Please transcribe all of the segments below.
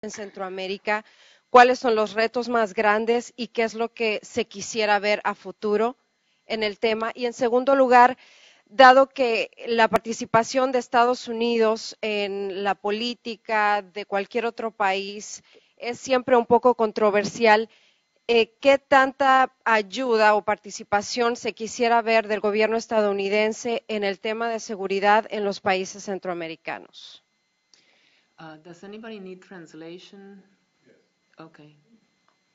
en Centroamérica, cuáles son los retos más grandes y qué es lo que se quisiera ver a futuro en el tema. Y en segundo lugar, dado que la participación de Estados Unidos en la política de cualquier otro país es siempre un poco controversial, ¿qué tanta ayuda o participación se quisiera ver del gobierno estadounidense en el tema de seguridad en los países centroamericanos? Does anybody need translation? Okay.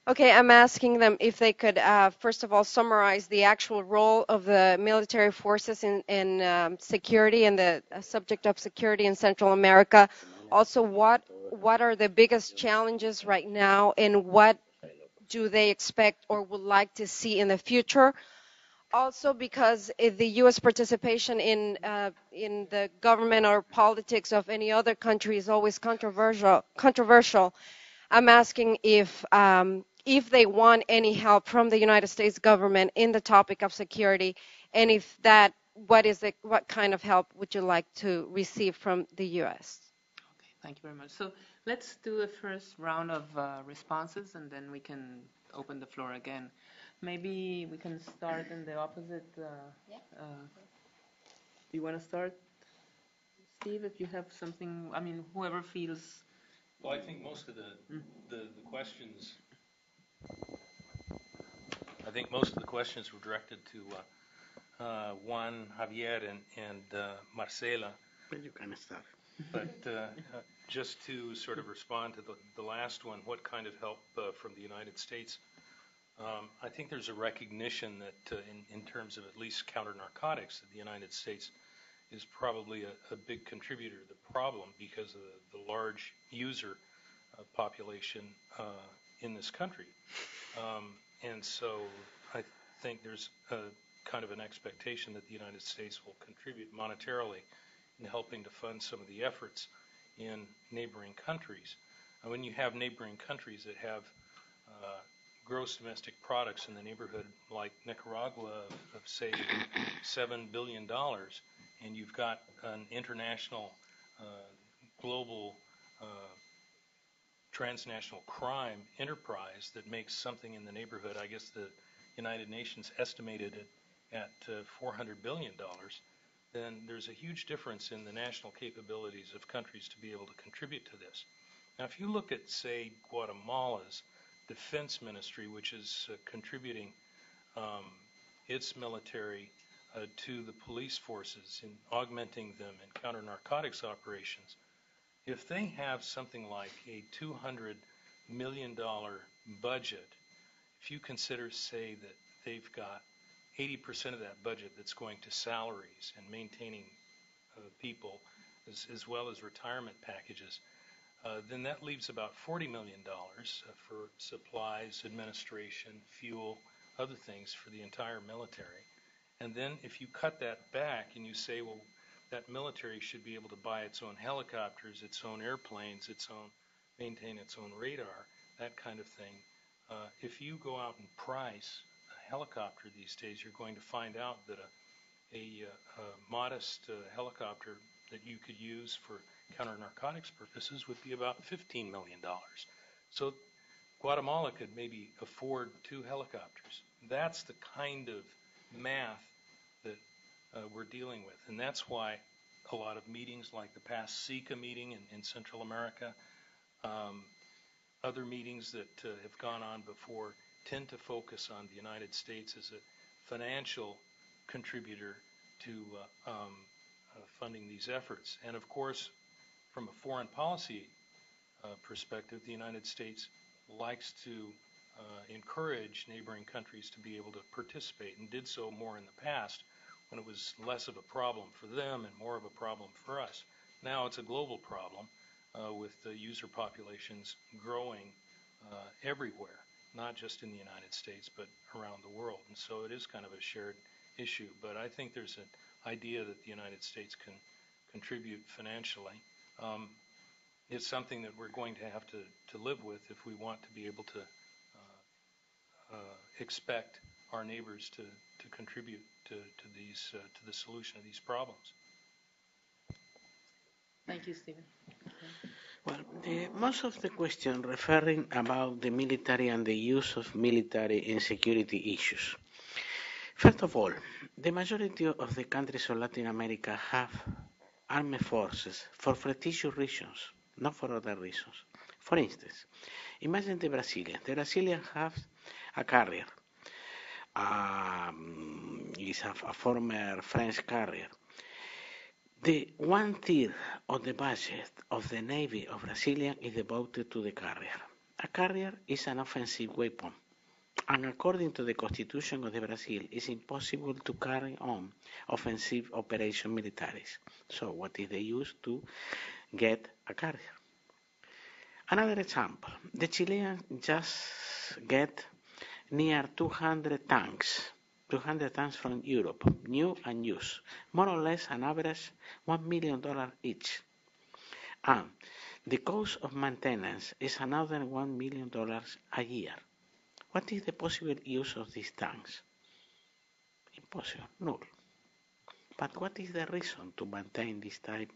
Okay, I'm asking them if they could, first of all, summarize the actual role of the military forces in security and the subject of security in Central America. Also, what are the biggest challenges right now, and what do they expect or would like to see in the future? Also, because the U.S. participation in the government or politics of any other country is always controversial. I'm asking if they want any help from the United States government in the topic of security, and if that, what kind of help would you like to receive from the U.S.? Okay, thank you very much. So let's do a first round of responses, and then we can open the floor again. Maybe we can start in the opposite. Do you want to start, Steve? If you have something, I mean, whoever feels. Well, I think most of the questions. I think most of the questions were directed to Juan, Javier, and Marcela. But you can start. But just to sort of respond to the last one, what kind of help from the United States? I think there's a recognition that in terms of at least counter-narcotics, that the United States is probably a big contributor to the problem because of the large user population in this country. And so I think there's kind of an expectation that the United States will contribute monetarily in helping to fund some of the efforts in neighboring countries. And when you have neighboring countries that have gross domestic products in the neighborhood like Nicaragua of say $7 billion, and you've got an international global transnational crime enterprise that makes something in the neighborhood, I guess the United Nations estimated it at $400 billion, then there's a huge difference in the national capabilities of countries to be able to contribute to this. Now, if you look at, say, Guatemala's defense ministry, which is contributing its military to the police forces in augmenting them in counter-narcotics operations, if they have something like a $200 million budget, if you consider, say, that they've got 80% of that budget that's going to salaries and maintaining people as well as retirement packages, then that leaves about $40 million for supplies, administration, fuel, other things for the entire military. And then if you cut that back and you say, well, that military should be able to buy its own helicopters, its own airplanes, maintain its own radar, that kind of thing. If you go out and price a helicopter these days, you're going to find out that a modest helicopter that you could use for counter-narcotics purposes would be about $15 million. So Guatemala could maybe afford 2 helicopters. That's the kind of math that we're dealing with. And that's why a lot of meetings like the past SICA meeting in Central America, other meetings that have gone on before tend to focus on the United States as a financial contributor to funding these efforts. And of course, from a foreign policy perspective, the United States likes to encourage neighboring countries to be able to participate, and did so more in the past when it was less of a problem for them and more of a problem for us. Now it's a global problem with the user populations growing everywhere, not just in the United States, but around the world. And so it is kind of a shared issue. But I think there's an idea that the United States can contribute financially. It's something that we're going to have to live with if we want to be able to expect our neighbors to contribute to the solution of these problems. Thank you, Stephen. Well, most of the question referring about the military and the use of military in security issues. First of all, the majority of the countries of Latin America have armed forces for flirtatious reasons, not for other reasons. For instance, imagine the Brazilians. The Brazilians have a carrier. Is a former French carrier. The one-third of the budget of the Navy of Brazilian is devoted to the carrier. A carrier is an offensive weapon, and according to the constitution of the Brazil, it's impossible to carry on offensive operation militaries. So what is the use to get a carrier? Another example, the Chileans just get near 200 tanks from Europe, new and used, more or less an average $1 million each. And the cost of maintenance is another $1 million a year. What is the possible use of these tanks? Impossible, null. But what is the reason to maintain this type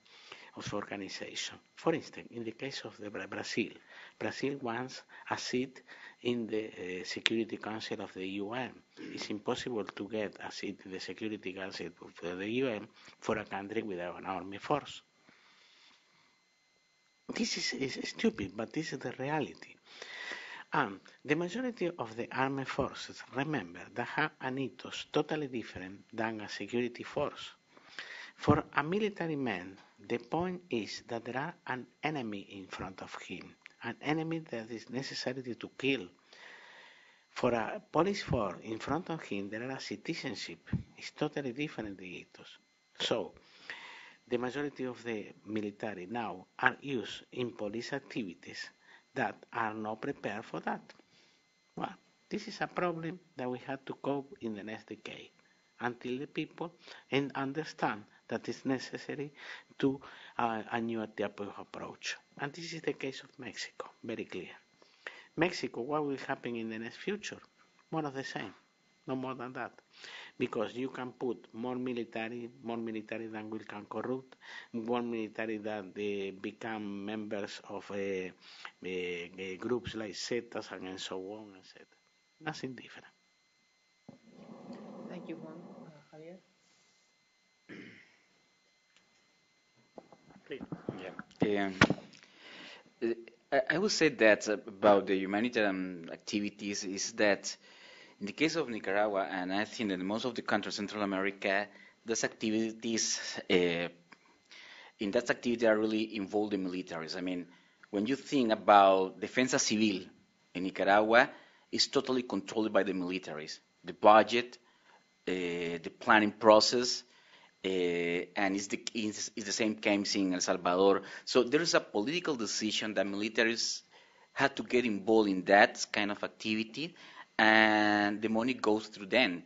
of organization? For instance, in the case of Brazil, Brazil wants a seat in the Security Council of the UN. It's impossible to get a seat in the Security Council of the UN for a country without an army force. This is stupid, but this is the reality. And the majority of the armed forces, remember, that have an ethos totally different than a security force. For a military man, the point is that there are an enemy in front of him, an enemy that is necessary to kill. For a police force in front of him, there are a citizenship. It's totally different the ethos. So, the majority of the military now are used in police activities that are not prepared for that. Well, this is a problem that we have to cope in the next decade until the people understand that it's necessary to a new type of approach. And this is the case of Mexico, very clear. Mexico, what will happen in the next future? More of the same, no more than that. Because you can put more military than will can corrupt, more military that they become members of groups like Zetas and so on, etc. Nothing different. Thank you, Juan. Javier? Yeah. I would say that about the humanitarian activities is that in the case of Nicaragua, and I think that most of the countries in Central America, those activities, in that activity are really involved the militaries. I mean, when you think about defensa civil in Nicaragua, it's totally controlled by the militaries. The budget, the planning process, and it's the same case in El Salvador. So there is a political decision that militaries had to get involved in that kind of activity, and the money goes through them.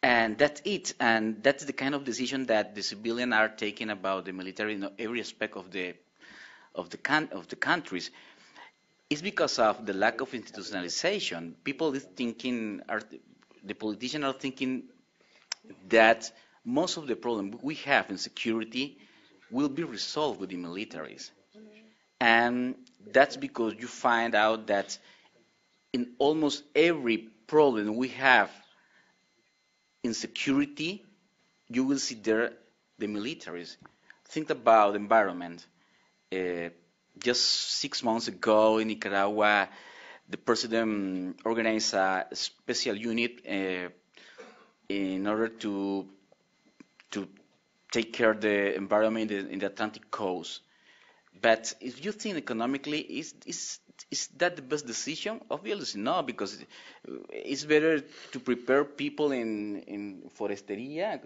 And that's it. And that's the kind of decision that the civilians are taking about the military in every aspect of the countries. It's because of the lack of institutionalization. People is thinking, the politicians are thinking that most of the problem we have in security will be resolved with the militaries. And that's because you find out that in almost every problem we have in security, you will see there the militaries. Think about environment. Just 6 months ago in Nicaragua, the president organized a special unit in order to take care of the environment in the Atlantic coast. But if you think economically, is that the best decision? Obviously no, because it's better to prepare people in foresteria,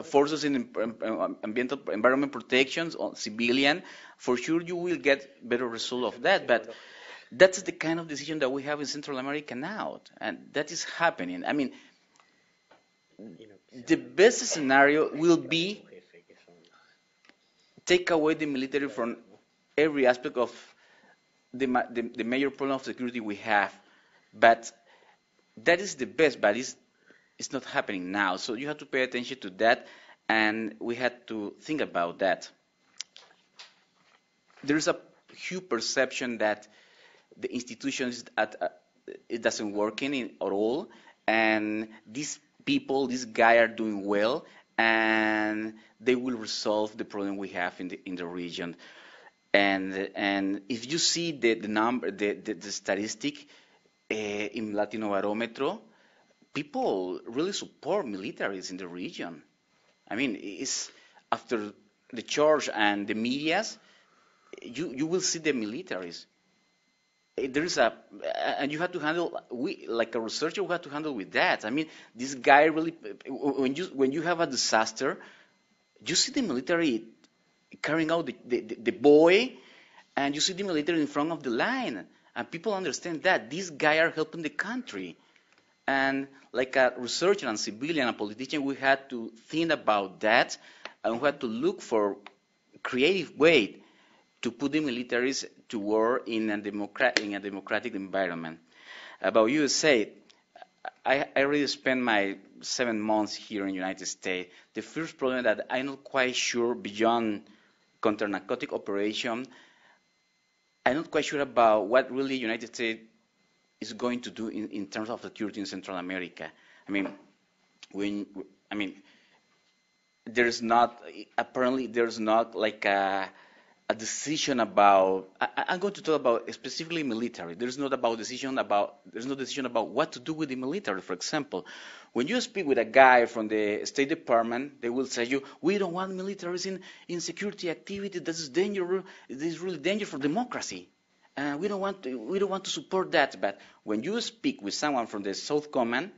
forces in environment protections, or civilian. For sure you will get better result of that. But that's the kind of decision that we have in Central America now, and that is happening. I mean, the best scenario will be take away the military from every aspect of the major problem of security we have. But that is the best, but it's not happening now. So you have to pay attention to that. And we had to think about that. There's a huge perception that the institutions it doesn't work in at all, and these people, this guy are doing well, and they will resolve the problem we have in the region. And if you see the number, the statistic in Latino Barometro, people really support militaries in the region. I mean, it's after the church and the medias, you will see the militaries. There is and you have to handle, like a researcher, we have to handle with that. I mean, this guy really, when you have a disaster, you see the military carrying out the boy, and you see the military in front of the line, and people understand that these guys are helping the country. And like a researcher and civilian and politician, we had to think about that, and we had to look for creative way to put the militaries to work in a democratic environment. About USA, I really spent my 7 months here in the United States. The first problem that I'm not quite sure beyond counter-narcotic operation, I'm not quite sure about what really the United States is going to do in terms of security in Central America. I mean, there's not like a decision about. I'm going to talk about specifically military. There's no decision about what to do with the military. For example, when you speak with a guy from the State Department, they will say you, we don't want militaries in security activity. This is dangerous. This is really dangerous for democracy. We don't want to support that. But when you speak with someone from the South Command,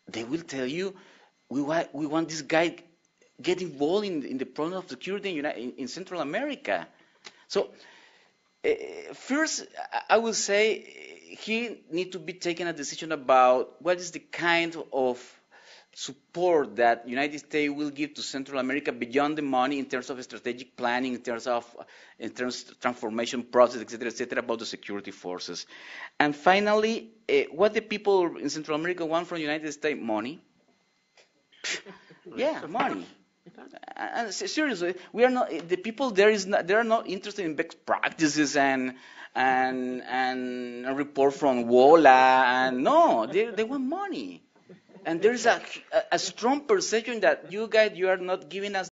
they will tell you, we want this guy get involved in the problem of security in Central America. So first, I will say he need to be taking a decision about what is the kind of support that United States will give to Central America beyond the money in terms of strategic planning, in terms of transformation process, etc., about the security forces. And finally, what the people in Central America want from the United States? Money. Yeah, money. And seriously, we are not the people there is not, they are not interested in best practices and a report from WOLA, and no, they want money. And there is a strong perception that you guys, you are not giving us